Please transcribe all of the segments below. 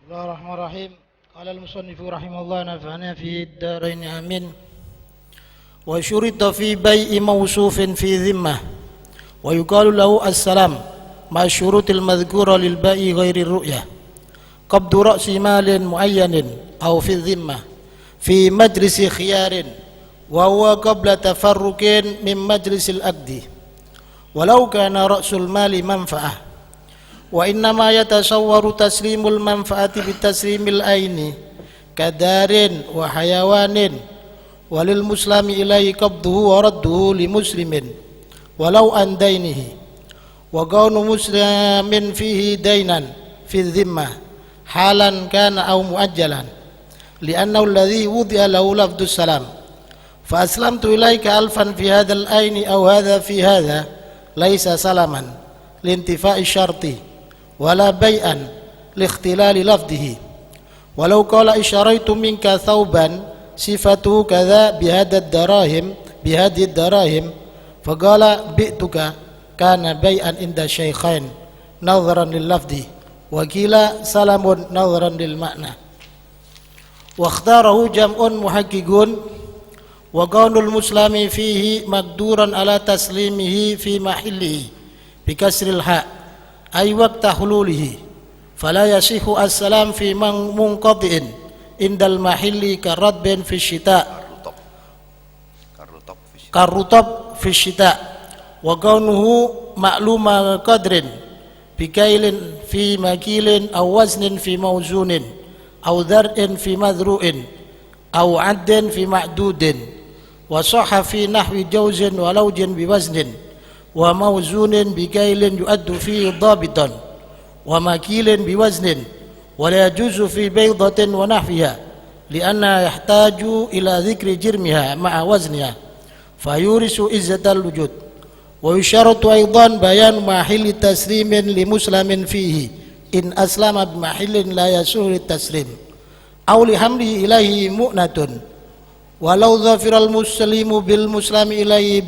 بسم الله الرحمن الرحيم. قال المصنف رحمه الله نفعنا في الدارين آمين. وشرط في بيع موصوف في ذمة ويقال له السلام مع الشروط المذكورة للبيع غير الرؤية قبض رأس مال معين أو في الذمة في مجلس خيار وهو قبل تفرق من مجلس العقد ولو كان رأس المال منفعة وإنما يتصور تسليم المنفعة بتسليم العين كدار وحيوان وللمسلم إليه قبضه ورده لمسلم ولو عن دينه وكون مسلم فيه دينا في الذمة حالا كان أو مؤجلا لأنه الذي وضع له لفظ السلام فأسلمت إليك ألفا في هذا العين أو هذا في هذا ليس سلما لانتفاء الشرط ولا بيئا لاختلال لفظه ولو قال اشتريت منك ثوبا صفته كذا بهذه الدراهم فقال بئتك كان بيئا عند الشيخين نظرا لللفظ وقيل سلم نظرا للمعنى واختاره جمع محققون وكون المسلم فيه مقدورا على تسليمه في محله بكسر الحاء أي وقت حلوله فلا يصح السلام في منقطع عند المحل كالرطب في الشتاء كالرطب في الشتاء وكونه معلوم قدر بكيل في مكيل أو وزن في موزون أو ذرء في مذروء أو عد في معدود وصح في نحو جوز ولوج بوزن وموزون بكيل يؤد فيه ضابطا ومكيل بوزن ولا يجوز في بيضة ونحوها لأنها يحتاج إلى ذكر جرمها مع وزنها فيورث عزة الوجود ويشترط أيضا بيان محل تسليم لمسلم فيه إن أسلم بمحل لا يسهل التسليم أو لحمله إليه مؤنة ولو ظفر المسلم بالمسلم إليه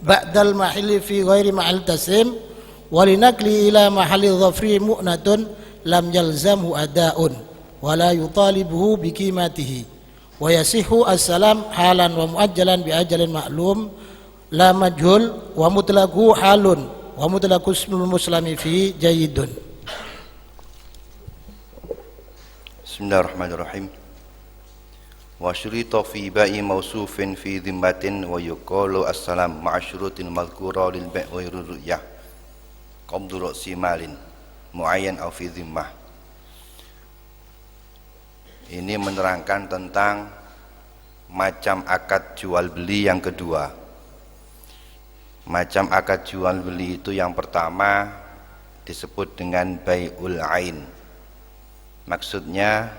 بعد المحل في غير محل تسليم ولنقله إلى محل ظفره مؤنة لم يلزمه أداء ولا يطالبه بقيمته ويصح السلام حالا ومؤجلا بأجل معلوم لا مجهول ومطلقه حال ومطلق اسم المسلم فيه جيد. بسم الله الرحمن الرحيم. وشرط في بيع موصوف في ذمة ويقال السلام مع الشروط المذكورة للبيع غير الرؤية قبض رأس مال معين أو في ذمة. Ini menerangkan tentang macam akad jual beli yang kedua. Macam akad jual beli itu yang pertama disebut dengan bai'ul ain. Maksudnya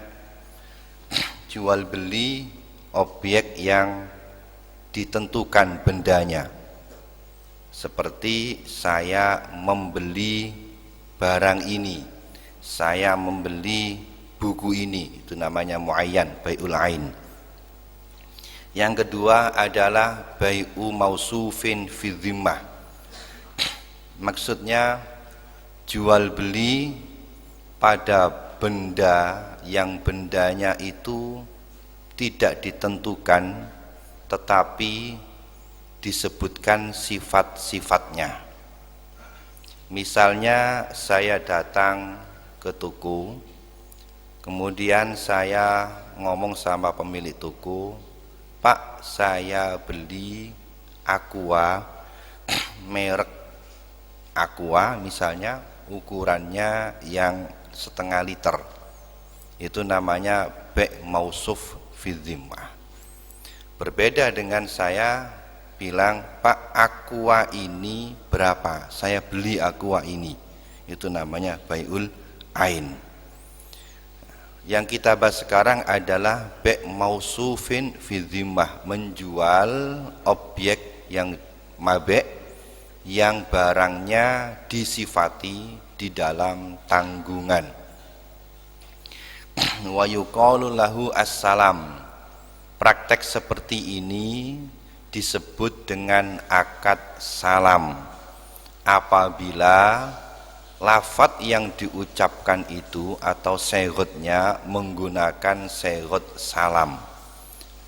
jual beli objek yang ditentukan bendanya. Seperti saya membeli barang ini, saya membeli buku ini, itu namanya muayyan, bai'ul ain. Yang kedua adalah bai'u mausufin fi dhimmah. Maksudnya jual beli pada benda yang bendanya itu tidak ditentukan tetapi disebutkan sifat-sifatnya. Misalnya saya datang ke toko, kemudian saya ngomong sama pemilik toko, Pak, saya beli Aqua, merek Aqua misalnya, ukurannya yang setengah liter. Itu namanya bai' mausuf fi dhimmah. Berbeda dengan saya bilang, Pak, Aqua ini berapa? Saya beli Aqua ini. Itu namanya bai'ul ain. Yang kita bahas sekarang adalah bai' mausufin fi dhimmah, menjual objek yang mabe' yang barangnya disifati di dalam tanggungan. Wa yuqalu lahu assalam. Praktek seperti ini disebut dengan akad salam apabila lafadz yang diucapkan itu atau seghotnya menggunakan seghot salam.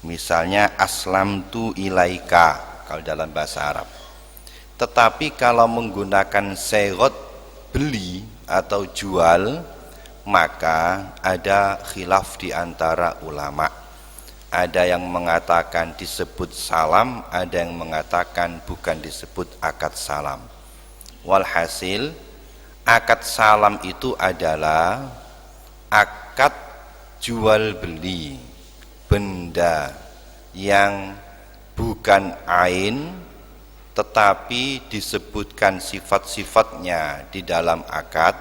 Misalnya aslamtu ilaika kalau dalam bahasa Arab. Tetapi kalau menggunakan seghot beli atau jual, maka ada khilaf di antara ulama. Ada yang mengatakan disebut salam, ada yang mengatakan bukan disebut akad salam. Walhasil, akad salam itu adalah akad jual beli benda yang bukan ain tetapi disebutkan sifat-sifatnya di dalam akad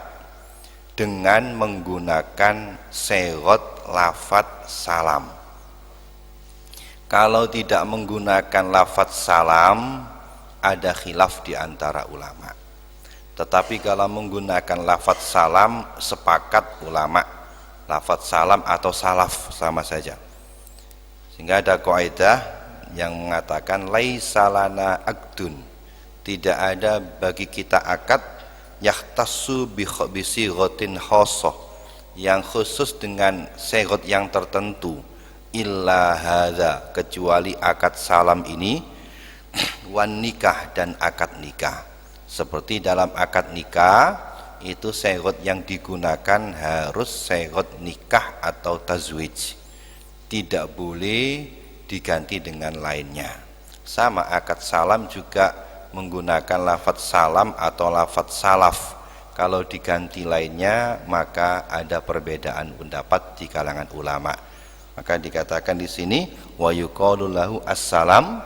dengan menggunakan seghot lafadz salam. Kalau tidak menggunakan lafadz salam, ada khilaf di antara ulama. Tetapi kalau menggunakan lafadz salam, sepakat ulama, lafadz salam atau salaf sama saja. Sehingga ada kaidah yang mengatakan laisa lana aqdun, tidak ada bagi kita akad yahtassu bi sighatin khassah, yang khusus dengan seghot yang tertentu, illa hadza, kecuali akad salam ini, wan nikah, dan akad nikah. Seperti dalam akad nikah itu seghot yang digunakan harus seghot nikah atau tazwij, tidak boleh diganti dengan lainnya. Sama akad salam juga menggunakan lafadz salam atau lafadz salaf. Kalau diganti lainnya maka ada perbedaan pendapat di kalangan ulama. Maka dikatakan di sini wa yuqalu lahu assalam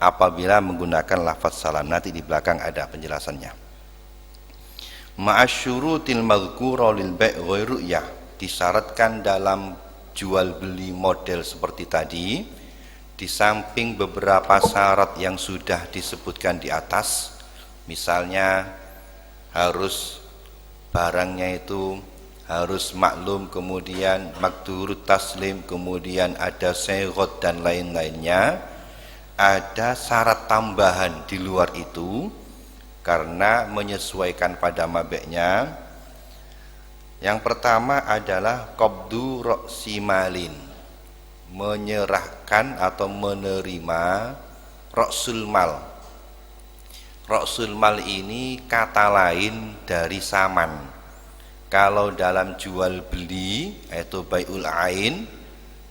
apabila menggunakan lafaz salam. Nanti di belakang ada penjelasannya. Ma'asyurutil madhkura lil bai' ghairu ya, disyaratkan dalam jual beli model seperti tadi, di samping beberapa syarat yang sudah disebutkan di atas, misalnya harus barangnya itu harus maklum, kemudian makdur taslim, kemudian ada seghot dan lain-lainnya. Ada syarat tambahan di luar itu karena menyesuaikan pada mabeknya. Yang pertama adalah qabdu ra'si malin, menyerahkan atau menerima ra'sul mal. Ra'sul mal ini kata lain dari saman. Kalau dalam jual beli yaitu bai'ul ain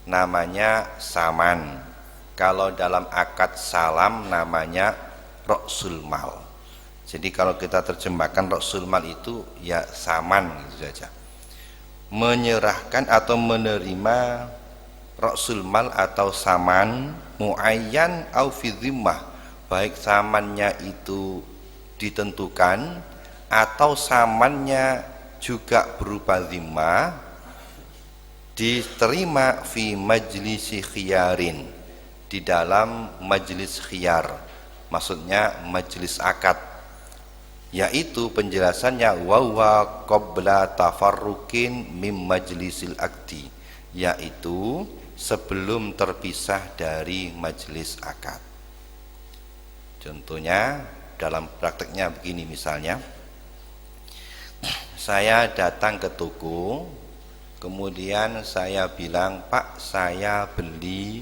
namanya saman. Kalau dalam akad salam namanya ra'sul mal. Jadi kalau kita terjemahkan ra'sul mal itu ya saman gitu saja. Menyerahkan atau menerima ra'sul mal atau saman muayyan au fi dhimmah, baik samannya itu ditentukan atau samannya juga berupa zimmah, diterima fi majlisi khiyarin, di dalam majlis khiyar, maksudnya majlis akad, yaitu penjelasannya wa huwa qabla tafarruqin mim majlisil akdi, yaitu sebelum terpisah dari majlis akad. Contohnya dalam prakteknya begini, misalnya saya datang ke toko, kemudian saya bilang, Pak, saya beli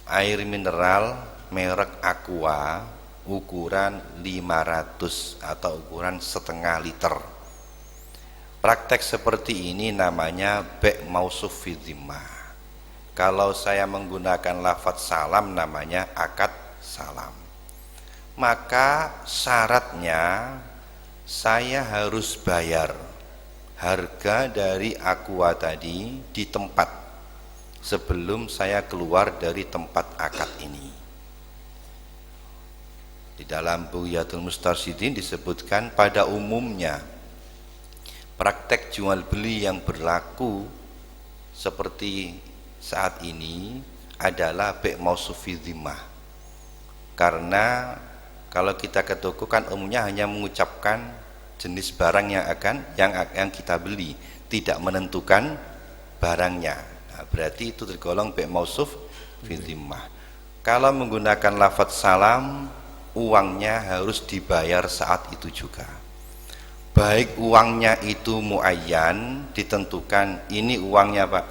air mineral merek Aqua ukuran 500 atau ukuran setengah liter. Praktek seperti ini namanya bai' mausuf fi dhimmah. Kalau saya menggunakan lafadz salam namanya akad salam. Maka syaratnya saya harus bayar harga dari Aqua tadi di tempat sebelum saya keluar dari tempat akad ini. Di dalam Bughyatul Mustarsyidin disebutkan pada umumnya praktek jual beli yang berlaku seperti saat ini adalah bai' mausuf fi dhimmah. Karena kalau kita ke toko kan umumnya hanya mengucapkan jenis barang yang kita beli, tidak menentukan barangnya. Nah, berarti itu tergolong bai' mausuf fi dhimmah. Kalau menggunakan lafadz salam, uangnya harus dibayar saat itu juga. baik uangnya itu muayyan, ditentukan ini uangnya Pak,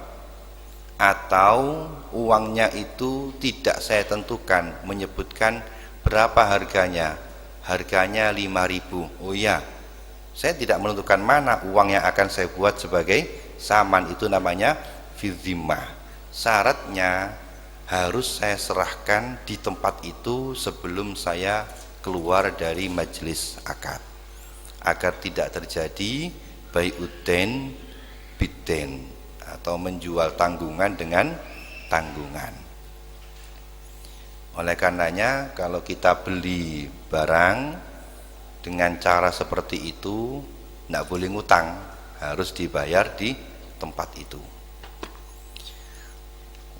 atau uangnya itu tidak saya tentukan, menyebutkan berapa harganya, harganya 5.000. Oh ya, saya tidak menentukan mana uang yang akan saya buat sebagai saman, itu namanya fidzimmah. Syaratnya harus saya serahkan di tempat itu sebelum saya keluar dari majelis akad, agar tidak terjadi bai'uddain biddain, atau menjual tanggungan dengan tanggungan. Oleh karenanya kalau kita beli barang dengan cara seperti itu, tidak boleh ngutang, harus dibayar di tempat itu.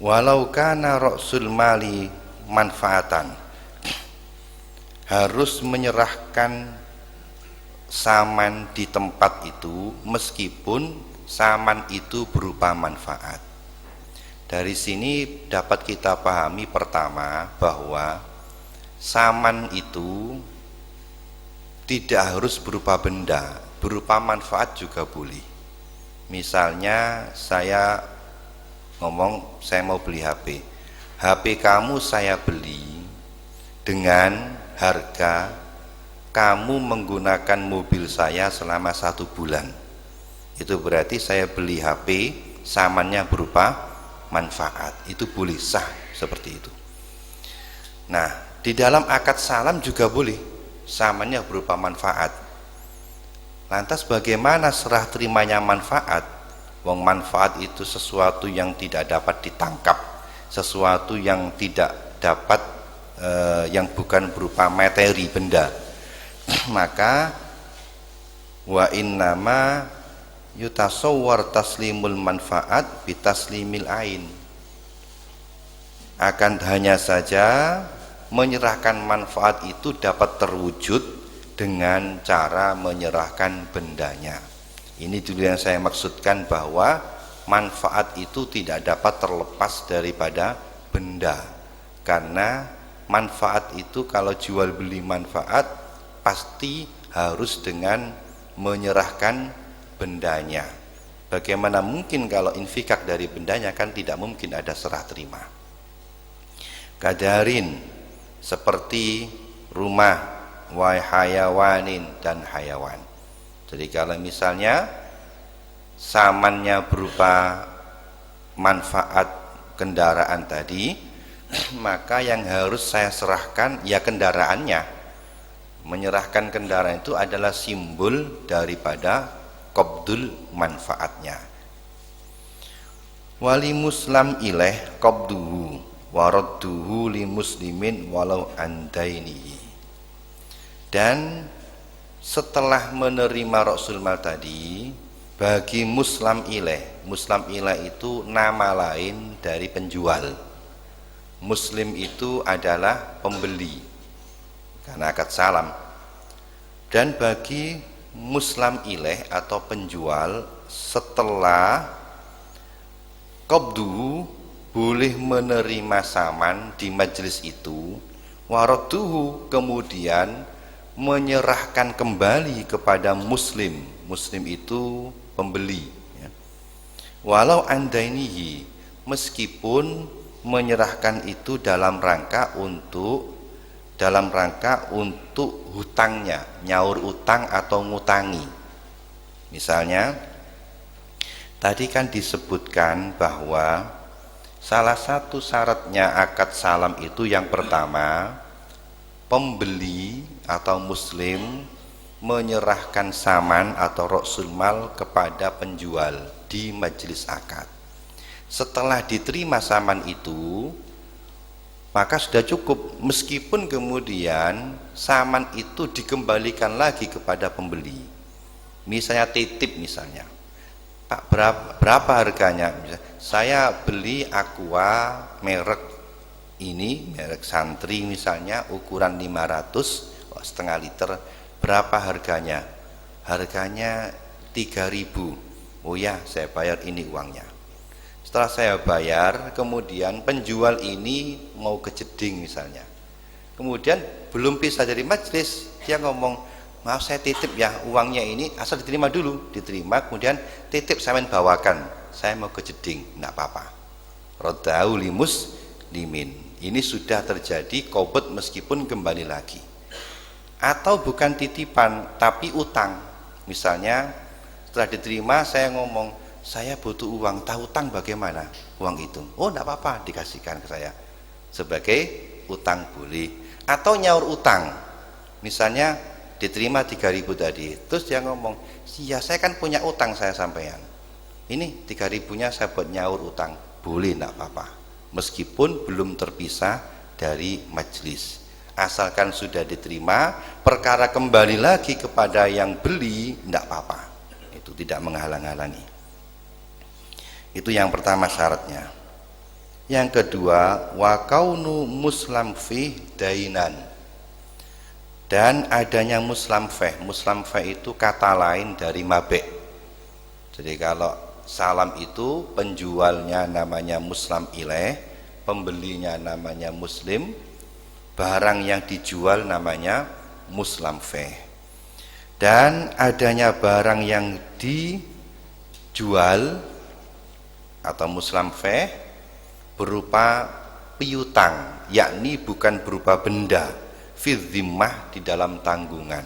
Walau kana ra'sul mali manfaatan, harus menyerahkan saman di tempat itu meskipun saman itu berupa manfaat. Dari sini dapat kita pahami pertama bahwa saman itu tidak harus berupa benda, berupa manfaat juga boleh. Misalnya saya ngomong saya mau beli HP, HP kamu saya beli dengan harga kamu menggunakan mobil saya selama 1 bulan. Itu berarti saya beli HP, samannya berupa manfaat. Itu boleh, sah seperti itu. Nah, di dalam akad salam juga boleh, samannya berupa manfaat. Lantas bagaimana serah terimanya manfaat? Wong manfaat itu sesuatu yang tidak dapat ditangkap, sesuatu yang tidak dapat yang bukan berupa materi benda. Maka wa innama yutasawwar taslimul manfaat bitaslimil ain, akan hanya saja menyerahkan manfaat itu dapat terwujud dengan cara menyerahkan bendanya. Ini dulu yang saya maksudkan, bahwa manfaat itu tidak dapat terlepas daripada benda, karena manfaat itu kalau jual beli manfaat pasti harus dengan menyerahkan bendanya. Bagaimana mungkin kalau infikak dari bendanya, kan tidak mungkin ada serah terima. Kadarin seperti rumah, wa hayawanin, dan hayawan. Jadi kalau misalnya samannya berupa manfaat kendaraan tadi, maka yang harus saya serahkan ya kendaraannya. Menyerahkan kendaraan itu adalah simbol daripada qabdul manfaatnya. Wali muslam ilaih qabduhu waradduhu li muslimin walau andaini. Dan setelah menerima Rasul Mal tadi, bagi muslam ilaih itu nama lain dari penjual. Muslim itu adalah pembeli karena akad salam. Dan bagi muslam ilaih atau penjual, setelah qabdu boleh menerima saman di majelis itu, waradduhu kemudian menyerahkan kembali kepada muslim. Muslim itu pembeli ya. Walau andainihi, meskipun menyerahkan itu dalam rangka untuk hutangnya, nyaur utang atau ngutangi. Misalnya tadi kan disebutkan bahwa salah satu syaratnya akad salam itu yang pertama, pembeli atau muslim menyerahkan saman atau ra'sul mal kepada penjual di majelis akad. Setelah diterima saman itu, maka sudah cukup, meskipun kemudian saman itu dikembalikan lagi kepada pembeli. Misalnya titip, misalnya Pak, berapa harganya? Saya beli aqua merek ini, merek Santri misalnya, ukuran 500 setengah liter, berapa harganya? Harganya 3.000. Oh ya, saya bayar, ini uangnya. Setelah saya bayar, kemudian penjual ini mau ke jeding misalnya, kemudian belum bisa dari majelis, dia ngomong, maaf saya titip ya uangnya ini, asal diterima dulu, diterima kemudian titip saya bawakan, saya mau ke Jeding, enggak apa-apa. Raddahu limuslimin. Ini sudah terjadi qobd meskipun kembali lagi. Atau bukan titipan tapi utang. Misalnya setelah diterima saya ngomong, saya butuh uang, tahu utang bagaimana uang itu? Oh enggak apa-apa, dikasihkan ke saya sebagai utang boleh. Atau nyaur utang, misalnya diterima 3.000 tadi, terus dia ngomong, iya saya kan punya utang saya sampean, ini 3.000-nya saya buat nyaur utang, boleh enggak apa-apa, meskipun belum terpisah dari majelis, asalkan sudah diterima, perkara kembali lagi kepada yang beli enggak apa-apa, itu tidak menghalang-halangi. Itu yang pertama syaratnya. Yang kedua, wa kaunu muslam fih dainan, dan adanya muslam fih itu kata lain dari mabe'. Jadi kalau salam itu penjualnya namanya muslam ilaih, pembelinya namanya muslim, barang yang dijual namanya muslam fih. Dan adanya barang yang dijual atau muslam fih berupa piutang, yakni bukan berupa benda, fi dhimmah, di dalam tanggungan.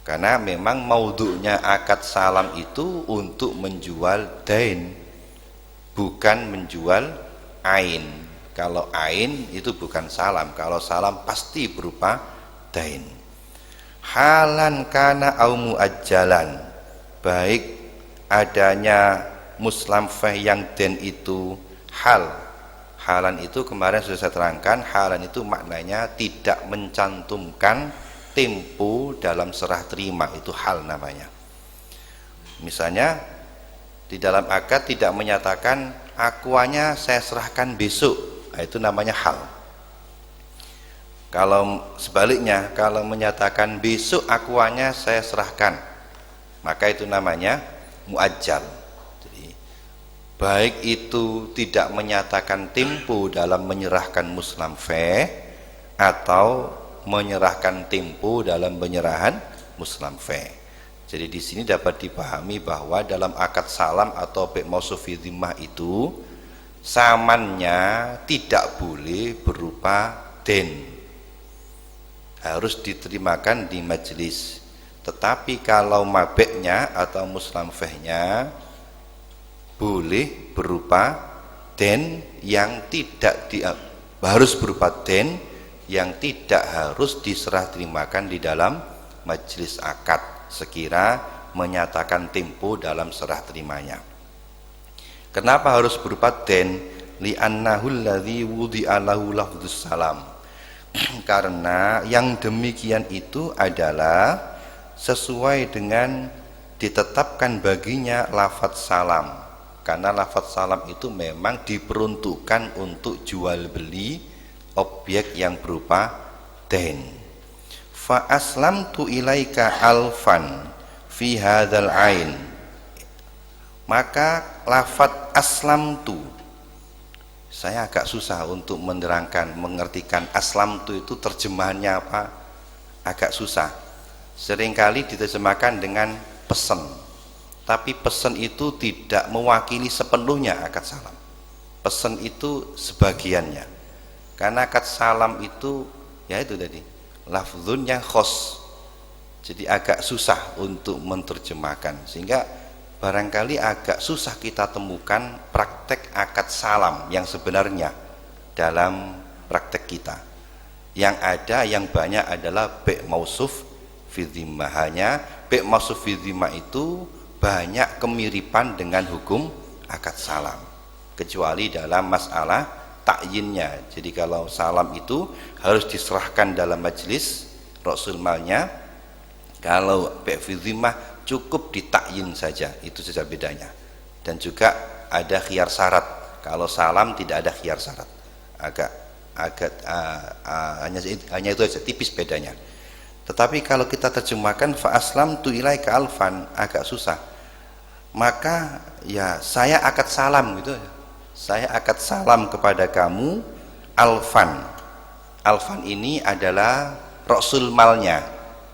Karena memang maudhu'nya akad salam itu untuk menjual dain, bukan menjual ain. Kalau ain itu bukan salam, kalau salam pasti berupa dain. Halan kana au muajjalan, baik adanya muslam fih yang den itu hal. Halan itu kemarin sudah saya terangkan, halan itu maknanya tidak mencantumkan tempo dalam serah terima, itu hal namanya. Misalnya di dalam akad tidak menyatakan akuannya saya serahkan besok, itu namanya hal. Kalau sebaliknya, kalau menyatakan besok akuannya saya serahkan, maka itu namanya muajjal. Baik itu tidak menyatakan tempo dalam menyerahkan muslam fih atau menyerahkan tempo dalam penyerahan muslam fih. Jadi di sini dapat dipahami bahwa dalam akad salam atau bi' mausuf fi dhimmah itu samannya tidak boleh berupa den, harus diterimakan di majelis. Tetapi kalau mabeknya atau muslam fihnya boleh berupa den yang tidak harus berupa den yang tidak harus diserah terimakan di dalam majelis akad sekira menyatakan tempo dalam serah terimanya. Kenapa harus berupa den? Li'annahu alladzi wudi'a lahu lafdzus salam. Karena yang demikian itu adalah sesuai dengan ditetapkan baginya lafadz salam. Karena lafadz salam itu memang diperuntukkan untuk jual beli objek yang berupa den. Fa aslamtu ilaika alfan fi hadzal ain, maka lafadz aslamtu, saya agak susah untuk menerangkan, mengertikan aslamtu itu terjemahannya apa, agak susah. Seringkali diterjemahkan dengan pesan, tapi pesan itu tidak mewakili sepenuhnya akad salam. Pesan itu sebagiannya. Karena akad salam itu ya itu tadi lafzunnya khos. Jadi agak susah untuk menerjemahkan, sehingga barangkali agak susah kita temukan praktek akad salam yang sebenarnya dalam praktek kita. Yang ada yang banyak adalah bi' mausuf fi dhimmah. Hanya bi' mausuf fi dhimmah itu banyak kemiripan dengan hukum akad salam, kecuali dalam masalah takyinnya. Jadi kalau salam itu harus diserahkan dalam majelis rasul malnya, kalau bi' fi dhimmah cukup ditakyin saja, itu saja bedanya. Dan juga ada khiyar syarat, kalau salam tidak ada khiyar syarat, hanya itu saja, tipis bedanya. Tetapi kalau kita terjemahkan fa aslamtu ilaika alfan, agak susah. Maka ya saya akad salam gitu, saya akad salam kepada kamu alfan. Alfan ini adalah rasul malnya,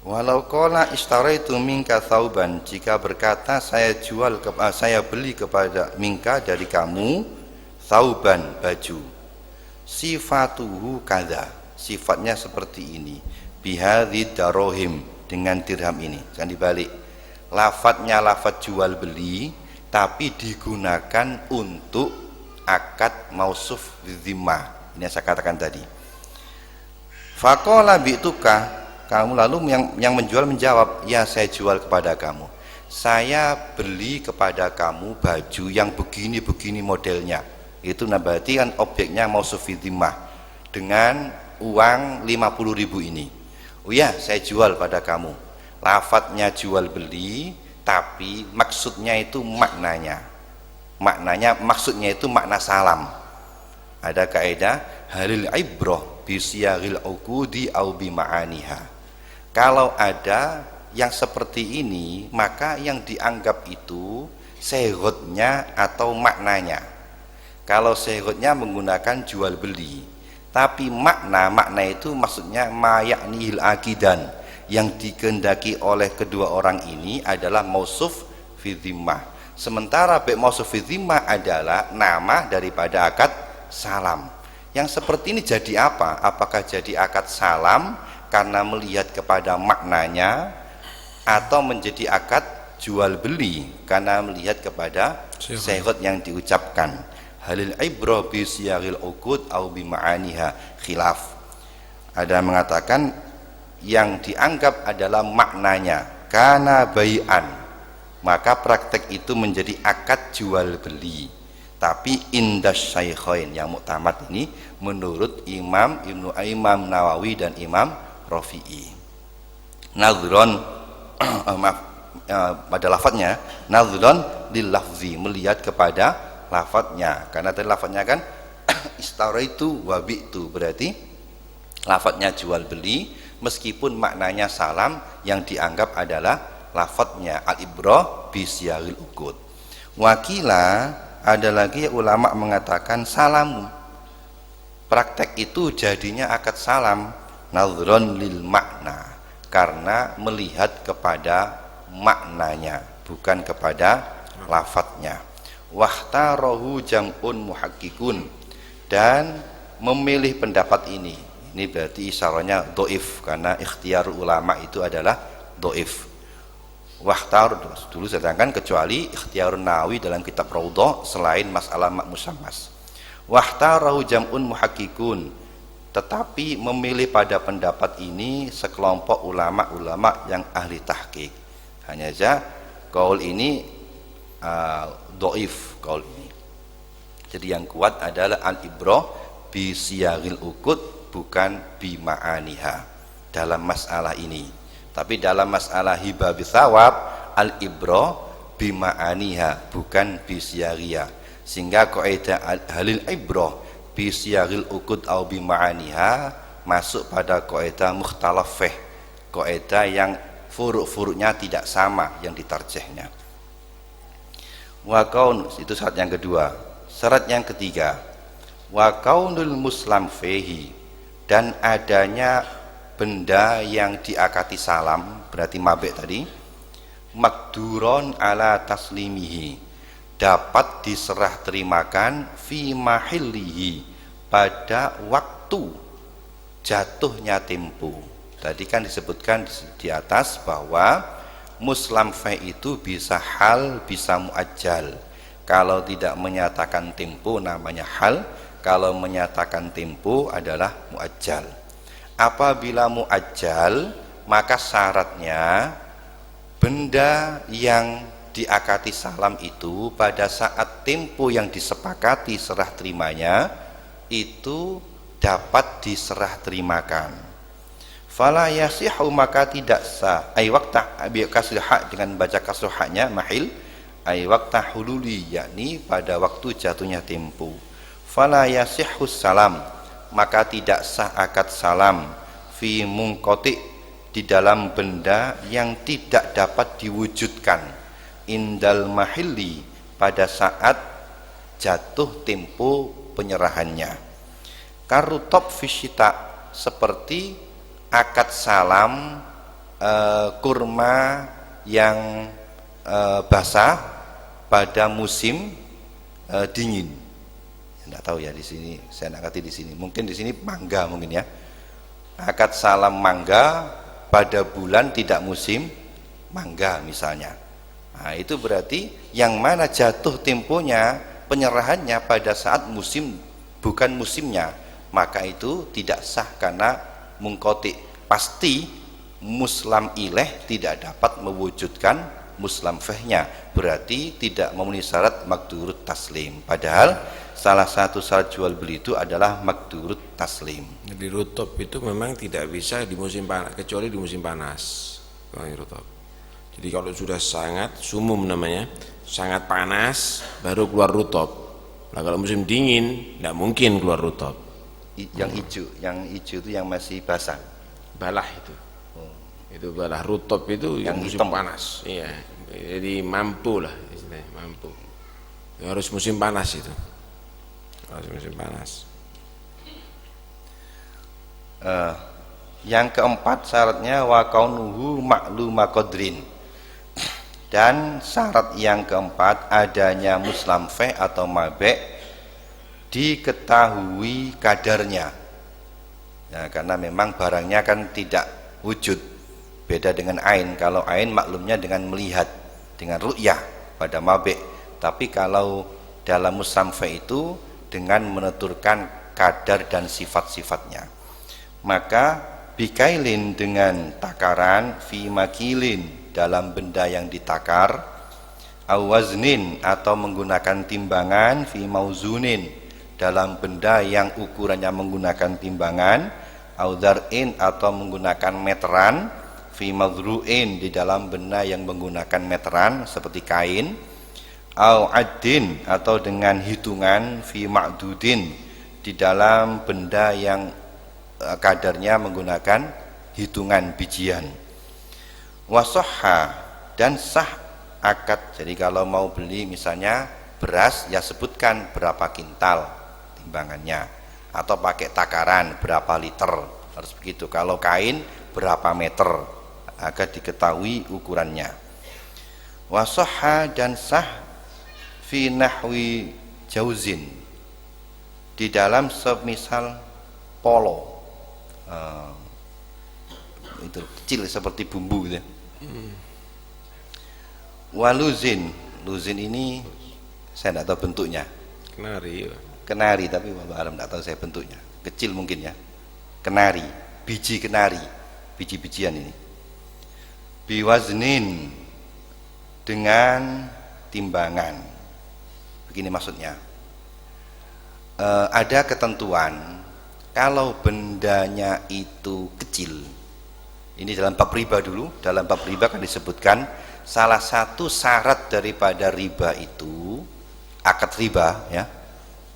Walau qala istaraitu minka thauban, jika berkata saya beli kepada minka dari kamu thauban, baju, sifatuhu kadza, sifatnya seperti ini, bihadzi darohim, dengan dirham ini. Jangan dibalik, lafadznya lafadz jual beli tapi digunakan untuk akad mausuf bidzimmah. Ini yang saya katakan tadi. Faqala bi'tuka, kamu lalu yang menjual menjawab, ya saya jual kepada kamu, saya beli kepada kamu baju yang begini-begini modelnya. Itu berarti kan objeknya mausuf bidzimmah dengan uang 50.000 ini. Oh ya, saya jual pada kamu. Lafadznya jual beli tapi maksudnya itu maknanya maksudnya itu makna salam. Ada kaidah halil ibrah bi siyagil uqudi au bi ma'aniha. Kalau ada yang seperti ini, maka yang dianggap itu sehotnya atau maknanya. Kalau sehotnya menggunakan jual beli, tapi makna itu maksudnya mayaknihil akidan, yang dikehendaki oleh kedua orang ini adalah mausuf fi dzimmah. Sementara mausuf fi dzimmah adalah nama daripada akad salam. Yang seperti ini jadi apa? Apakah jadi akad salam karena melihat kepada maknanya, atau menjadi akad jual beli karena melihat kepada sehot yang diucapkan? Halil ibrah bi siyagil uqud au bi ma'aniha khilaf. Ada mengatakan yang dianggap adalah maknanya kana bai'an, maka praktek itu menjadi akad jual beli. Tapi indas syaikhain, yang muktamad ini menurut Imam Nawawi dan Imam Rafi'i, nadhron pada lafadznya, nadhron lil lafzi, melihat kepada lafadznya, karena tadi lafadznya kan istaraitu wa bi'tu, berarti lafadznya jual beli meskipun maknanya salam, yang dianggap adalah lafadznya al-ibrah bi siyagil uqud. Wakila, ada lagi ulama mengatakan salam, praktek itu jadinya akad salam nadhron lil makna, karena melihat kepada maknanya bukan kepada lafadznya. Wahtarahu jam'un muhakkikun, dan memilih pendapat ini berarti isyaratnya doif, karena ikhtiar ulama itu adalah doif. Wahtar dulu, sedangkan kecuali ikhtiar Nawawi dalam kitab Raudhah selain masalah musammas. Wahtarahu jam'un muhakkikun, tetapi memilih pada pendapat ini sekelompok ulama-ulama yang ahli tahqiq. Hanya saja kaul ini doif, kaul ini. Jadi yang kuat adalah al-ibrah bi siyagil uqud, bukan bi ma'aniha dalam masalah ini. Tapi dalam masalah hibah bisawab, al-ibrah bi ma'aniha, bukan bi siyaghiha. Sehingga kaidah halil ibrah bi siyagil uqud au bi ma'aniha masuk pada kaidah mukhtalaf fiqh, kaidah yang furuk-furuknya tidak sama yang ditarjihnya. Wa kaun, itu syarat yang kedua. Syarat yang ketiga, wa kaunul muslam fihi, dan adanya benda yang diakati salam, berarti mabek tadi, makduron ala taslimihi, dapat diserah terimakan fi mahillihi, pada waktu jatuhnya tempo. Tadi kan disebutkan di atas bahwa muslam fi itu bisa hal, bisa muajjal. Kalau tidak menyatakan tempo namanya hal, kalau menyatakan tempo adalah muajjal. Apabila muajjal, maka syaratnya benda yang diakati salam itu pada saat tempo yang disepakati serah terimanya itu dapat diserah terimakan. Fala yasihu, maka tidak sah, ay waqta bi kasril ha, dengan baca kasrul ha-nya mahil, ay waqta hululi, yakni pada waktu jatuhnya tempo. Fala yasihu salam, maka tidak sah akad salam fi munqati, di dalam benda yang tidak dapat diwujudkan indal mahilli, pada saat jatuh tempo penyerahannya. Karutop fisyita, seperti akad salam kurma yang basah pada musim dingin. Tidak tahu ya di sini, saya nggak ngerti di sini. Mungkin di sini mangga mungkin ya. Akad salam mangga pada bulan tidak musim mangga misalnya. Nah, itu berarti yang mana jatuh temponya penyerahannya pada saat musim bukan musimnya, maka itu tidak sah karena mungkoti. Pasti muslam ileh tidak dapat mewujudkan muslam fehnya, berarti tidak memenuhi syarat makdurut taslim. Padahal salah satu syarat jual beli itu adalah makdurut taslim. Jadi rutop itu memang tidak bisa di musim panas, kecuali di musim panas. Rutop. Jadi kalau sudah sangat sumum namanya, sangat panas baru keluar rutop. Nah kalau musim dingin tidak mungkin keluar rutop. Yang hijau itu yang masih basah. Balah itu. Itu balah. Rutop itu yang musim hitam. panas. Iya. Jadi mampu lah istilahnya, mampu. Ya, harus musim panas itu. Harus musim panas. Yang keempat syaratnya wa kaunuhu ma'luma qadrin. Dan syarat yang keempat adanya muslam feh atau mabek diketahui kadarnya. Ya, karena memang barangnya kan tidak wujud. Beda dengan ain. Kalau ain maklumnya dengan melihat, dengan ru'yah pada mabek. Tapi kalau dalam muslam feh itu dengan menuturkan kadar dan sifat-sifatnya. Maka bikailin dengan takaran, fi makilin dalam benda yang ditakar, awaznin atau menggunakan timbangan, fi mauzunin dalam benda yang ukurannya menggunakan timbangan, audhar'in atau menggunakan meteran, fi madru'in di dalam benda yang menggunakan meteran seperti kain, au addin atau dengan hitungan, fi ma'dudin di dalam benda yang kadarnya menggunakan hitungan bijian. Wasahha dan sah akad. Jadi kalau mau beli misalnya beras, ya sebutkan berapa kintal timbangannya, atau pakai takaran berapa liter, harus begitu. Kalau kain berapa meter, agar diketahui ukurannya. Wasahha dan sah fi nahwi jauzin di dalam semisal polo, itu kecil seperti bumbu gitu. Waluzin, luzin ini saya tidak tahu bentuknya. Kenari, tapi wallahu alam tidak tahu saya bentuknya. Kecil mungkin ya. Kenari, biji kenari, biji-bijian ini. Biwaznin dengan timbangan. Begini maksudnya. Ada ketentuan kalau bendanya itu kecil. Ini dalam bab riba dulu. Dalam bab riba kan disebutkan salah satu syarat daripada riba itu akad riba ya.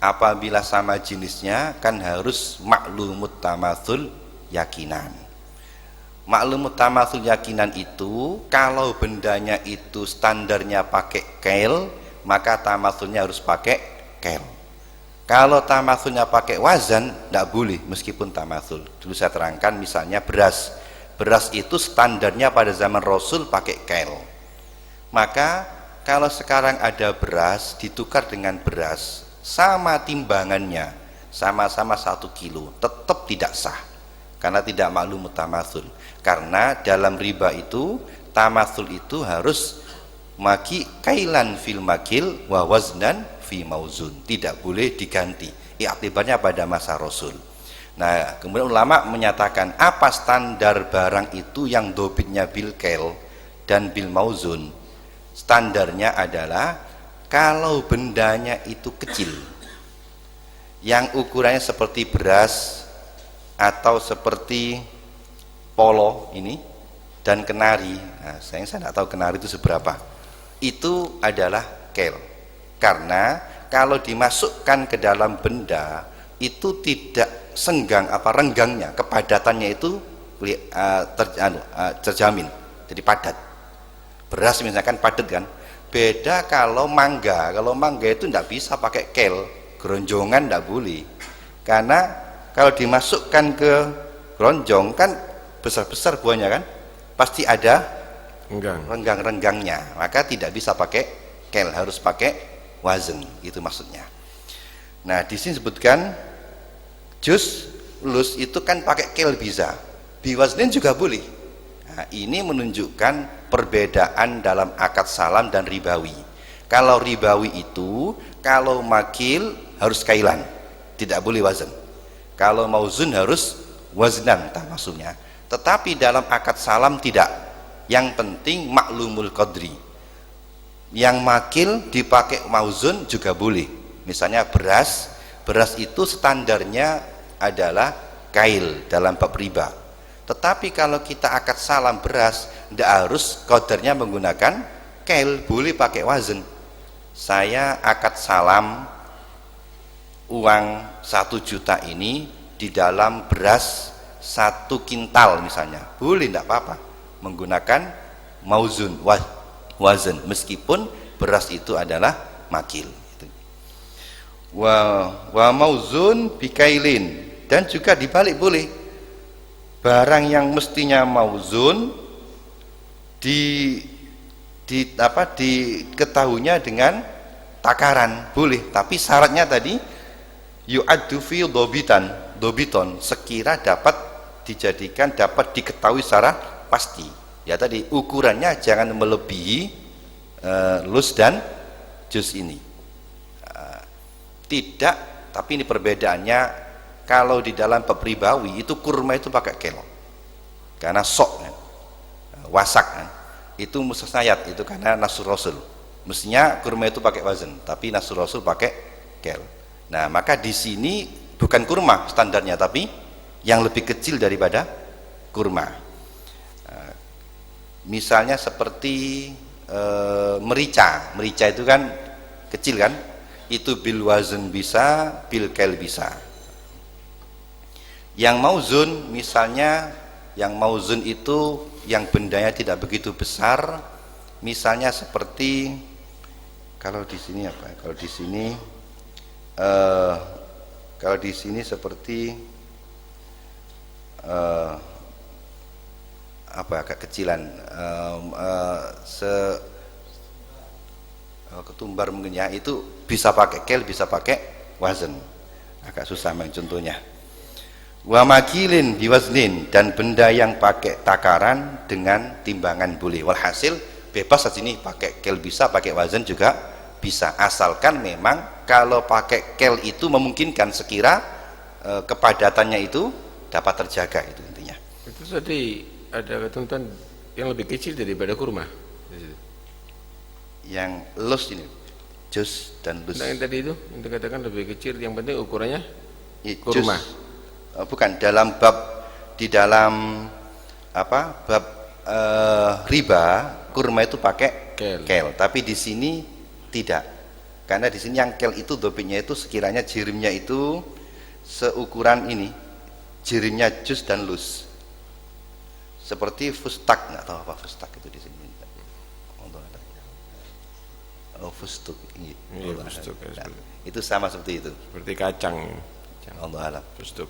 Apabila sama jenisnya kan harus maklumut tamatsul yakinan. Maklumut tamatsul yakinan itu kalau bendanya itu standarnya pakai kel, maka tamatsulnya harus pakai kel. Kalau tamatsulnya pakai wazan, tidak boleh meskipun tamatsul. Dulu saya terangkan misalnya beras. Beras itu standarnya pada zaman Rasul pakai kel. Maka kalau sekarang ada beras ditukar dengan beras sama timbangannya, sama-sama 1 kilo, tetap tidak sah. Karena tidak maklum tamatsul. Karena dalam riba itu tamatsul itu harus maki kailan fil makil wa waznan fi mauzun, tidak boleh diganti. Iktibarnya pada masa Rasul. Nah, kemudian ulama menyatakan apa standar barang itu yang dobitnya bil kel dan bil mauzun. Standarnya adalah kalau bendanya itu kecil, yang ukurannya seperti beras atau seperti polo ini dan kenari. Nah, saya tidak tahu kenari itu seberapa. Itu adalah kel. Karena kalau dimasukkan ke dalam benda itu tidak senggang renggangnya, kepadatannya itu terjamin, jadi padat. Beras misalkan padat kan. Beda kalau mangga itu tidak bisa pakai kel, geronjongan tidak boleh. Karena kalau dimasukkan ke geronjong kan besar-besar buahnya kan, pasti ada Enggang. renggang-renggangnya, maka tidak bisa pakai kel, harus pakai wazn, itu maksudnya. Nah di sini sebutkan juz lus itu kan pakai kel bisa, biwaznin juga boleh. Nah, ini menunjukkan perbedaan dalam akad salam dan ribawi. Kalau ribawi itu kalau makil harus kailan, tidak boleh wazn. Kalau mauzun harus waznan, maksudnya. Tetapi dalam akad salam tidak. Yang penting maklumul qadri. Yang makil dipakai mauzun juga boleh. Misalnya beras itu standarnya adalah kail dalam bab riba. Tetapi kalau kita akad salam beras, tidak harus qadarnya menggunakan kail, boleh pakai wazn. Saya akad salam uang 1 juta ini di dalam beras 1 kintal misalnya, boleh, tidak apa-apa menggunakan mauzun, wazn, meskipun beras itu adalah makil. Wa mauzun bikailin, dan juga dibalik boleh, barang yang mestinya mauzun diketahuinya dengan takaran, boleh, tapi syaratnya tadi yu'addu fi dobiton, sekira dapat dijadikan, dapat diketahui secara pasti. Ya tadi ukurannya jangan melebihi lus dan juz ini. Tidak, tapi ini perbedaannya. Kalau di dalam bab ribawi itu kurma itu pakai kel, karena sok kan, wasak kan, itu musnayat, itu karena nasur rasul. Mestinya kurma itu pakai wazn, tapi nasur rasul pakai kel. Nah maka di sini bukan kurma standarnya, tapi yang lebih kecil daripada kurma. Misalnya seperti merica itu kan kecil kan, itu bil wazn bisa, bil kel bisa. Yang mauzun, misalnya yang mauzun itu yang bendanya tidak begitu besar, misalnya seperti kalau di sini apa? Kalau di sini seperti agak kecilan, ketumbar mungkin ya, itu bisa pakai kel, bisa pakai wazn, agak susah memang contohnya. Wa makilin biwaznin, dan benda yang pakai takaran dengan timbangan boleh. Walhasil bebas saja ini, pakai kel bisa, pakai wazn juga bisa, asalkan memang kalau pakai kel itu memungkinkan sekira kepadatannya itu dapat terjaga, itu intinya. Itu tadi ada ketentuan yang lebih kecil daripada kurma. Yang lus ini, juz dan lus. Nah, yang tadi itu yang dikatakan lebih kecil, yang penting ukurannya kurma. Bukan dalam bab, di dalam apa, bab riba kurma itu pakai kel, tapi di sini tidak, karena di sini yang kel itu dobitnya itu sekiranya jirimnya itu seukuran ini, jirimnya juz dan lus, seperti fustak, nggak tahu apa fustak itu di sini. Oh fustuk, fustuk ya, itu sama seperti itu, seperti kacang. Allah alam. Fustuk.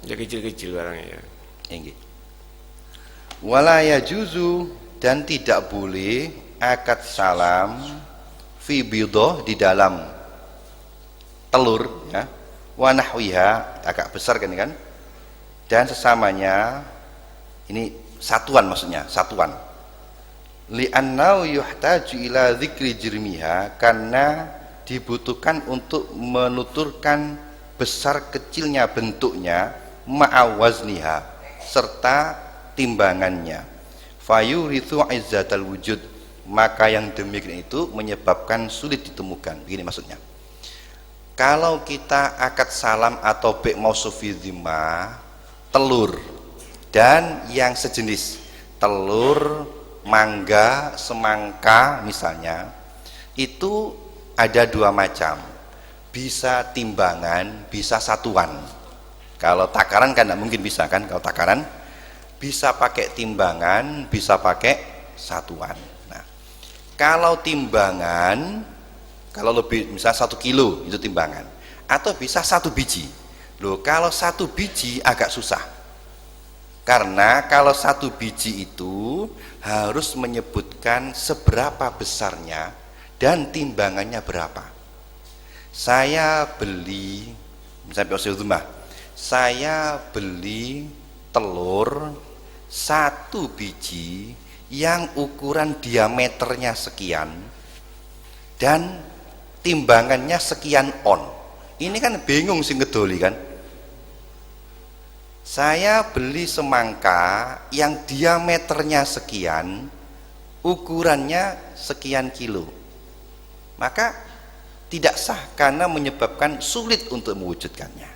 Ya kecil-kecil barangnya ya. Inggih. Wala yajuzu, dan tidak boleh akad salam fi bidah, di dalam telur ya, wa nahwiha, agak besar kan, dan sesamanya, ini satuan maksudnya, satuan. Li'annau yuhtaju ila dzikri jirmiha, karena dibutuhkan untuk menuturkan besar kecilnya bentuknya, ma'awazniha, serta timbangannya. Fayurithu izzatal wujud, maka yang demikian itu menyebabkan sulit ditemukan. Begini maksudnya, kalau kita akad salam atau bi' mausufi dhimmah, telur dan yang sejenis, telur, mangga, semangka misalnya, itu ada dua macam, bisa timbangan, bisa satuan. Kalau takaran kan tidak mungkin bisa kan, kalau takaran bisa pakai timbangan, bisa pakai satuan. Nah, kalau timbangan, kalau lebih misalnya 1 kilo itu timbangan, atau bisa 1 biji. Loh, kalau 1 biji agak susah. Karena kalau satu biji itu harus menyebutkan seberapa besarnya dan timbangannya berapa. Saya beli, misalnya saya beli telur satu biji yang ukuran diameternya sekian dan timbangannya sekian on. Ini kan bingung sing ngedoli kan. Saya beli semangka yang diameternya sekian, ukurannya sekian kilo. Maka tidak sah karena menyebabkan sulit untuk mewujudkannya.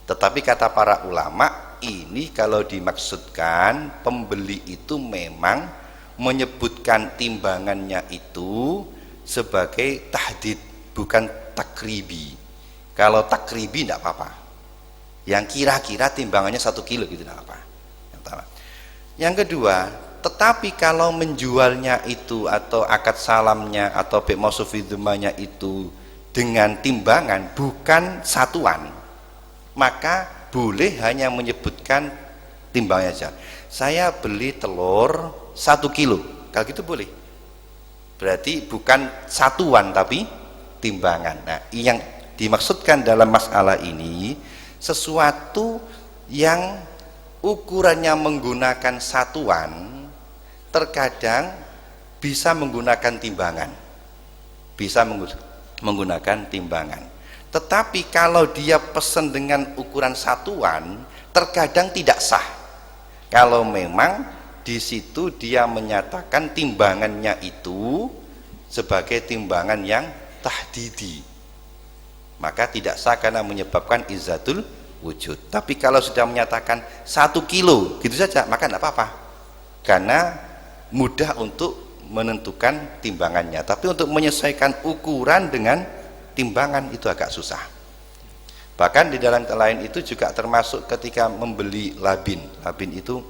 Tetapi kata para ulama, ini kalau dimaksudkan pembeli itu memang menyebutkan timbangannya itu sebagai tahdid, bukan takribi. Kalau takribi tidak apa-apa, yang kira-kira timbangannya 1 kilo gitu tidak apa. Yang kedua, tetapi kalau menjualnya itu atau akad salamnya atau bi' mausufidhumanya itu dengan timbangan bukan satuan, maka boleh hanya menyebutkan timbangnya saja. Saya beli telur 1 kilo, kalau gitu boleh. Berarti bukan satuan tapi timbangan. Nah, yang dimaksudkan dalam masalah ini sesuatu yang ukurannya menggunakan satuan terkadang bisa menggunakan timbangan, bisa menggunakan timbangan. Tetapi kalau dia pesan dengan ukuran satuan terkadang tidak sah kalau memang di situ dia menyatakan timbangannya itu sebagai timbangan yang tahdidi, maka tidak sah karena menyebabkan izzatul wujud. Tapi kalau sudah menyatakan 1 kilo gitu saja, maka tidak apa-apa karena mudah untuk menentukan timbangannya. Tapi untuk menyesuaikan ukuran dengan timbangan itu agak susah. Bahkan di dalam lain itu juga termasuk ketika membeli labin. Labin itu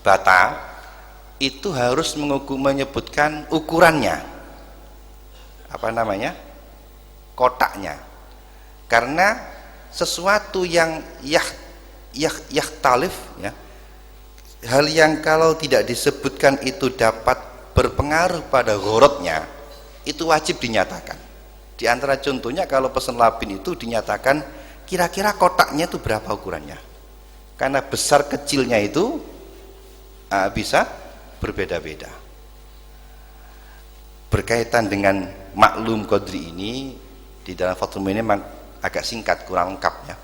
bata, itu harus menyebutkan ukurannya, kotaknya. Karena sesuatu yang yakhtalif ya, hal yang kalau tidak disebutkan itu dapat berpengaruh pada gharadnya, itu wajib dinyatakan. Di antara contohnya kalau pesan labin itu dinyatakan kira-kira kotaknya itu berapa ukurannya, karena besar kecilnya itu bisa berbeda-beda. Berkaitan dengan maklum qadri ini di dalam Fathul Muin memang agak singkat, kurang lengkap ya.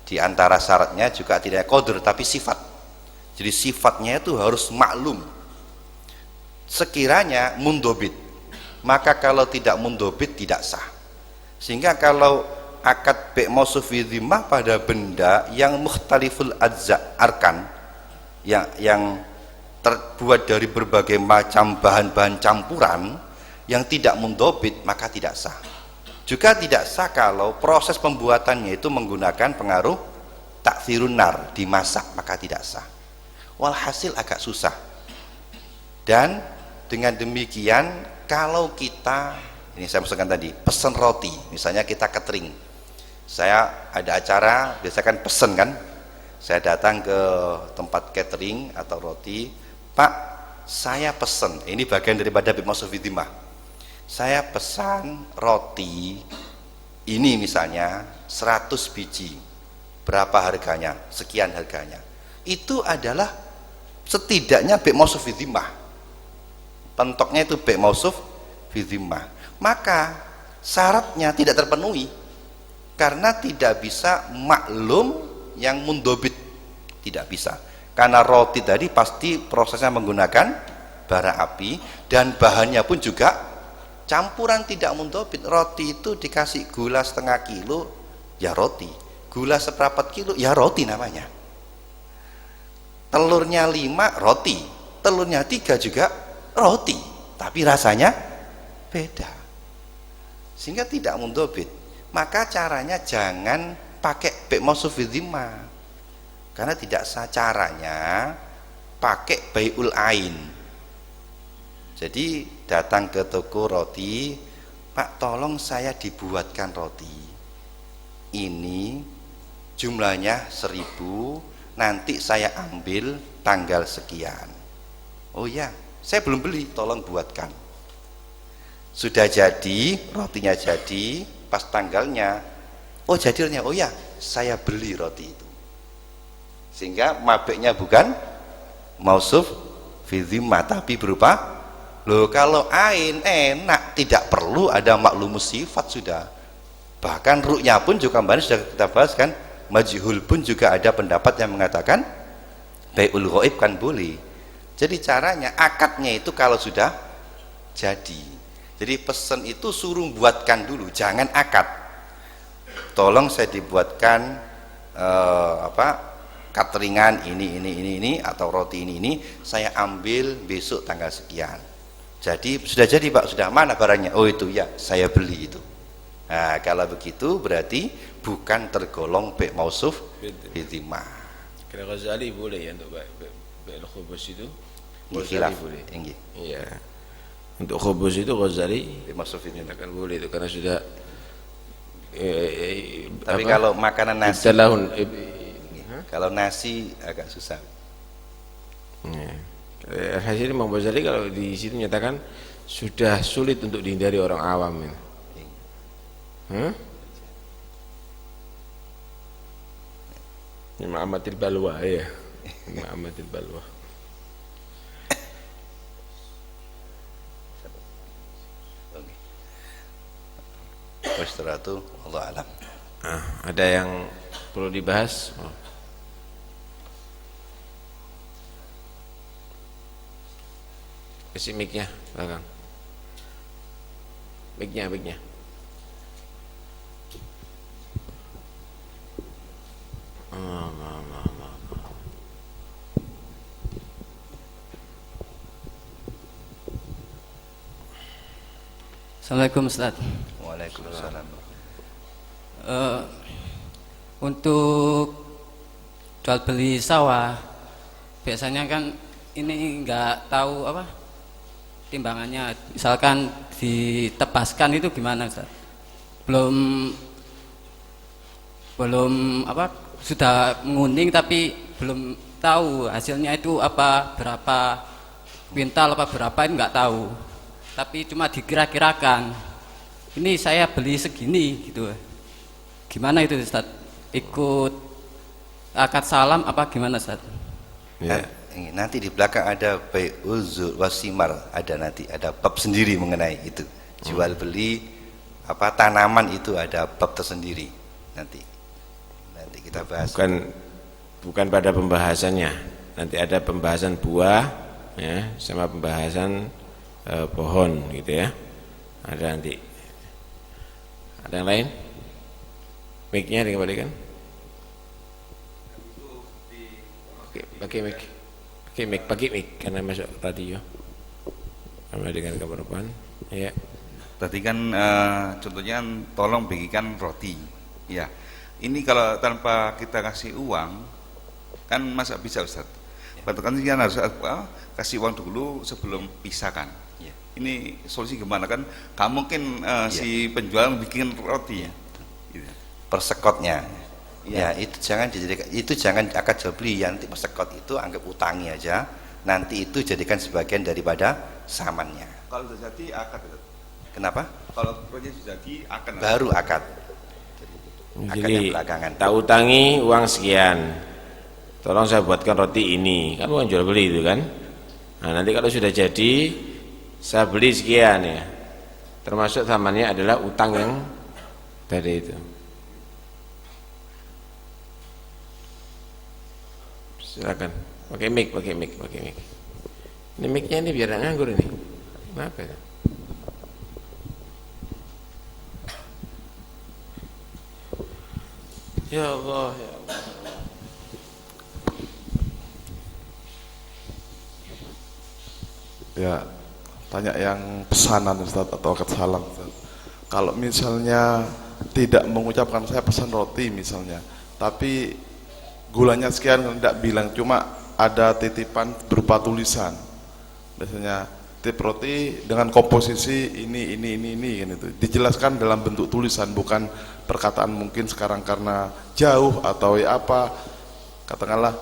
Di antara syaratnya juga tidak qadr tapi sifat. Jadi sifatnya itu harus maklum. Sekiranya mundobit, maka kalau tidak mundobit tidak sah. Sehingga kalau akad bi' mausufid dhimmah pada benda yang mukhtaliful ajza arkan, yang terbuat dari berbagai macam bahan-bahan campuran yang tidak mundobit, maka tidak sah. Juga tidak sah kalau proses pembuatannya itu menggunakan pengaruh takthirun nar, dimasak, maka tidak sah. Walhasil agak susah. Dan dengan demikian kalau kita, ini saya pesankan tadi, pesan roti, misalnya kita catering, saya ada acara, biasa kan pesen kan, saya datang ke tempat catering atau roti, Pak, saya pesen, ini bagian daripada bi' mausufid dhimmah, saya pesan roti ini misalnya 100 biji, berapa harganya, sekian harganya. Itu adalah setidaknya bi' mausufid dhimmah, pentoknya itu bi' mausufid dhimmah. Maka syaratnya tidak terpenuhi karena tidak bisa maklum yang mundobit, tidak bisa, karena roti tadi pasti prosesnya menggunakan bara api dan bahannya pun juga campuran tidak mundobit. Roti itu dikasih gula setengah kilo ya roti, gula seperempat kilo ya roti namanya. Telurnya 5 roti, telurnya 3 juga roti, tapi rasanya beda, sehingga tidak mundobit. Maka caranya jangan pakai bi' mausufid dhimmah, karena tidak sah. Caranya pakai bai'ul ain. Jadi datang ke toko roti, Pak tolong saya dibuatkan roti ini jumlahnya 1000, nanti saya ambil tanggal sekian. Oh ya, saya belum beli, tolong buatkan. Sudah jadi, rotinya jadi, pas tanggalnya, oh jadinya, oh ya, saya beli roti itu. Sehingga mabeknya bukan mausuf fi dhimmah, tapi berupa, loh kalau ain enak, tidak perlu ada maklumus sifat sudah. Bahkan ru'nya pun juga kemarin sudah kita bahas kan, majhul pun juga ada pendapat yang mengatakan bai'ul ghaib kan boleh. Jadi caranya, akadnya itu kalau sudah jadi. Jadi pesan itu suruh buatkan dulu, jangan akad. Tolong saya dibuatkan cateringan ini atau roti ini, saya ambil besok tanggal sekian. Jadi sudah jadi Pak, sudah mana barangnya? Oh itu ya, saya beli itu. Nah kalau begitu berarti bukan tergolong be mausuf bidzimah. Kira Ghazali boleh ya untuk bai'ul khubus itu? Ghazali boleh. Iya. Untuk khubus itu Ghazali Be mausuf bidzimah akan boleh itu karena sudah tapi kalau makanan nasi, kalau nasi agak susah. Hasil Imam Ghazali kalau di situ menyatakan sudah sulit untuk dihindari orang awam ini. Ma'amatil balwa ya. Ma'amatil balwa. Wassalatu wallahu alam. Ada yang perlu dibahas? Kasih mic-nya belakang. Mic-nya. Assalamualaikum Ustaz. Waalaikumsalam. Untuk jual beli sawah biasanya kan ini nggak tahu apa timbangannya, misalkan ditebaskan itu gimana Ustaz? Belum apa sudah menguning tapi belum tahu hasilnya itu apa, berapa kuintal apa berapa, ini nggak tahu, tapi cuma dikira-kirakan ini saya beli segini gitu. Gimana itu Ustaz? Ikut akad salam apa gimana Ustaz? Ya. Nanti di belakang ada bai'ul zur wasimar, ada nanti ada bab sendiri mengenai itu. Jual beli apa tanaman itu ada bab tersendiri. Nanti kita bahas. Bukan pada pembahasannya. Nanti ada pembahasan buah ya sama pembahasan pohon gitu ya. Ada nanti. Ada yang lain? Mic-nya dikembalikan. Pakai mic karena masuk radio. Sama dengan keperluan. Ya. Tadi kan contohnya tolong bagikan roti. Ya. Ini kalau tanpa kita kasih uang kan masa bisa Ustaz? Berarti kan harus kasih uang dulu sebelum pisahkan. Ya. Ini solusi gimana kan? Kamu mungkin si penjual bikin roti. Ya. Gitu. Persekotnya. Ya. Ya, itu jangan akad jual beli, ya, nanti persekot itu anggap utangi aja. Nanti itu jadikan sebagian daripada samannya. Kalau sudah jadi akad. Kenapa? Kalau proyek sudah jadi akad. Baru akad. Akad yang Jadi belakangan. tak utangi uang sekian. Tolong saya buatkan roti ini. Kan bukan jual beli itu kan. Nah, nanti kalau sudah jadi saya beli sekian ya. Termasuk samannya adalah utang yang tadi itu. Silakan. Pakai mic. Ini mic-nya ini biar nganggur ini. Kenapa ya? Ya Allah, ya Allah. Ya, tanya yang pesanan Ustaz atau akad salam Ustaz. Kalau misalnya tidak mengucapkan saya pesan roti misalnya, tapi gulanya sekian tidak bilang, cuma ada titipan berupa tulisan. Biasanya tip roti dengan komposisi ini kan itu. Dijelaskan dalam bentuk tulisan, bukan perkataan mungkin sekarang karena jauh atau ya apa, katakanlah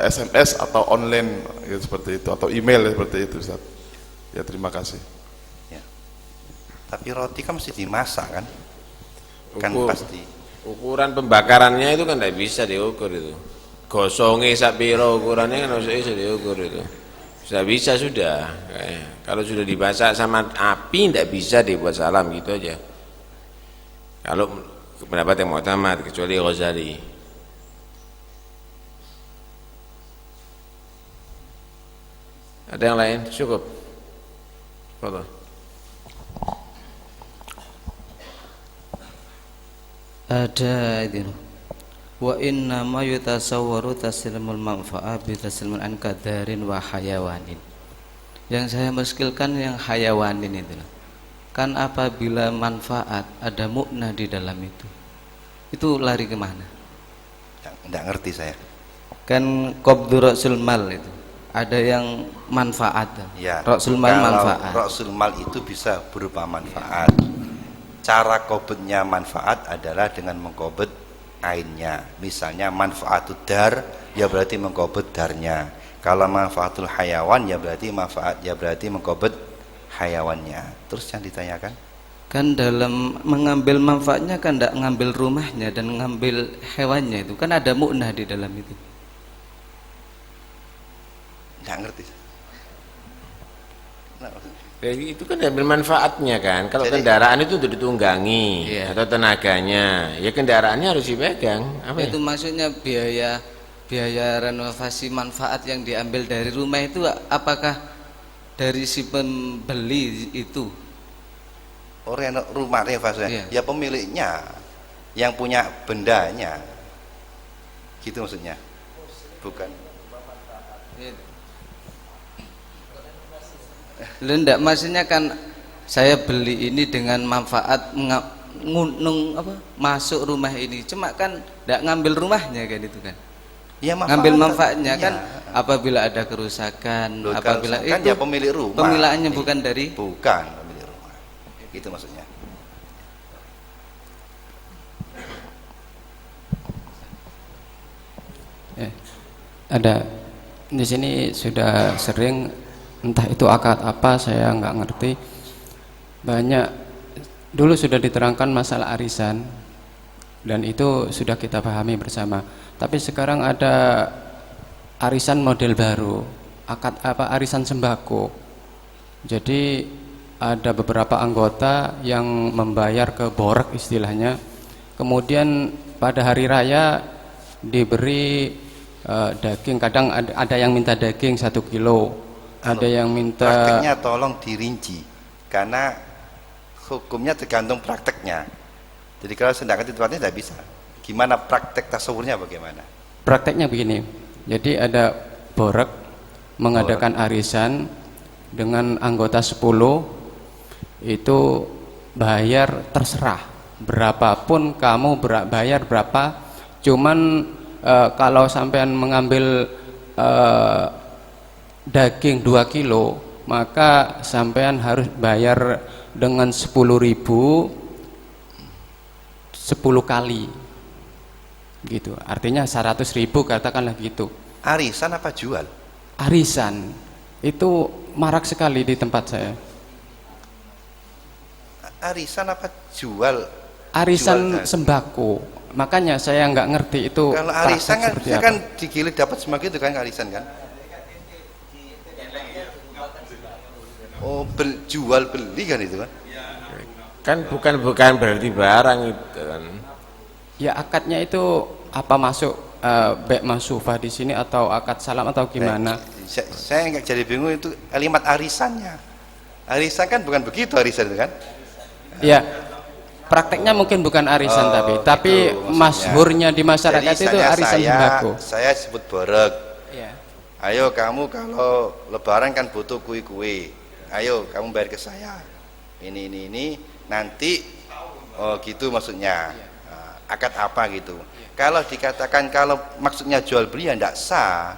SMS atau online ya, seperti itu, atau email ya, seperti itu Ustaz. Ya terima kasih. Ya. Tapi roti kan mesti dimasak kan? Kan pasti. Ukuran pembakarannya itu kan tidak bisa diukur itu. Gosongnya sapiro ukurannya kan harus bisa diukur itu. Sudah bisa sudah. Kalau sudah dibasak sama api tidak bisa dibuat salam gitu aja. Kalau pendapat yang mu'tamad kecuali Ghazali. Ada yang lain? Cukup. Fadhal. Ada itu. Wa inna ma yutasawwaru taslimul manfa'ah bi taslimul an kadarin wa hayawanin. Yang saya muskilkan yang hayawanin itu. Kan apabila manfaat ada mukna di dalam itu lari kemana? Tidak ngerti saya. Kan qabdu ra'sul mal itu. Ada yang manfaat. Ya. Ra'sul mal manfaat. Ra'sul mal itu bisa berupa manfaat. Cara qobdnya manfaat adalah dengan mengqobd ainnya. Misalnya manfaatud dar, ya berarti mengqobd darnya. Kalau manfaatul hayawan, ya berarti mengqobd hayawannya. Terus yang ditanyakan? Kan dalam mengambil manfaatnya kan tidak ngambil rumahnya dan ngambil hewannya, itu kan ada muknah di dalam itu. Nggak ngerti. Itu kan ambil manfaatnya kan. Kalau Jadi, kendaraan itu untuk ditunggangi iya. atau tenaganya, ya kendaraannya harus dipegang. Apa Itu ya? maksudnya biaya renovasi manfaat yang diambil dari rumah itu apakah dari si pembeli itu? Orang rumah renovasi, Iya. ya pemiliknya yang punya bendanya. Gitu maksudnya. Bukan. Enggak, maksudnya kan saya beli ini dengan manfaat ngunung apa masuk rumah ini, cuma kan enggak ngambil rumahnya kan itu kan. Ya, Ngambil manfaatnya iya. kan apabila ada kerusakan, Loh, apabila kan itu ya pemilik rumah. pemilahannya bukan dari Bukan pemilik rumah. Gitu maksudnya. Ada di sini sudah sering, entah itu akad apa saya nggak ngerti, banyak dulu sudah diterangkan masalah arisan dan itu sudah kita pahami bersama, tapi sekarang ada arisan model baru, akad apa, arisan sembako. Jadi ada beberapa anggota yang membayar ke borek istilahnya, kemudian pada hari raya diberi daging. Kadang ada yang minta daging 1 kilo, ada yang minta. Prakteknya tolong dirinci, karena hukumnya tergantung prakteknya. Jadi kalau sedangkan tempatnya tidak bisa. Gimana praktek tasawurnya bagaimana? Prakteknya begini, jadi ada borek mengadakan arisan dengan anggota 10, itu bayar terserah berapapun kamu bayar berapa, cuman kalau sampean mengambil daging 2 kilo maka sampean harus bayar dengan 10.000 10 kali gitu, artinya 100.000 katakanlah gitu. Arisan apa jual? Arisan itu marak sekali di tempat saya. Arisan apa jual? Arisan Jual sembako, makanya saya nggak ngerti itu. Kalau arisan kan, seperti kita apa. kan digilir dapat sembako itu kan arisan kan? Oh, jual beli kan itu kan? Kan bukan berarti barang itu kan. Ya akadnya itu apa masuk bek masufah di sini atau akad salam atau gimana? Saya nggak jadi bingung itu kalimat arisannya. Arisan kan bukan begitu arisan itu kan? Ya prakteknya mungkin bukan arisan tapi gitu, masyhurnya di masyarakat jadi itu arisan sembako. Saya sebut borek. Ya. Ayo kamu kalau lebaran kan butuh kue-kue. Ayo kamu bayar ke saya. Ini nanti gitu maksudnya. Akad apa gitu. Kalau dikatakan kalau maksudnya jual beli ya enggak sah.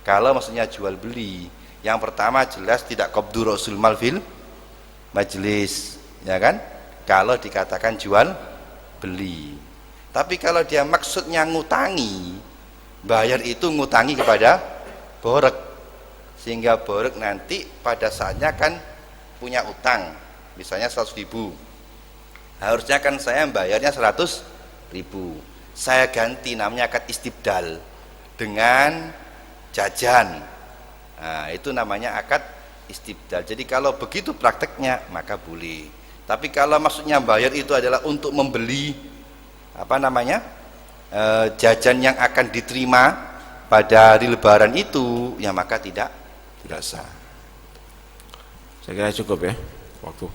Kalau maksudnya jual beli, Yang pertama jelas tidak qabdu rasul mal fil majlis, ya kan? Kalau dikatakan jual beli. Tapi kalau dia maksudnya ngutangi, bayar itu ngutangi kepada borek, sehingga borek nanti pada saatnya kan punya utang, misalnya 100.000, harusnya kan saya bayarnya 100.000, saya ganti, namanya akad istibdal dengan jajan. Nah, itu namanya akad istibdal. Jadi kalau begitu prakteknya maka boleh. Tapi kalau maksudnya bayar itu adalah untuk membeli jajan yang akan diterima pada hari lebaran itu, ya maka tidak sah. Saya kira cukup ya waktu.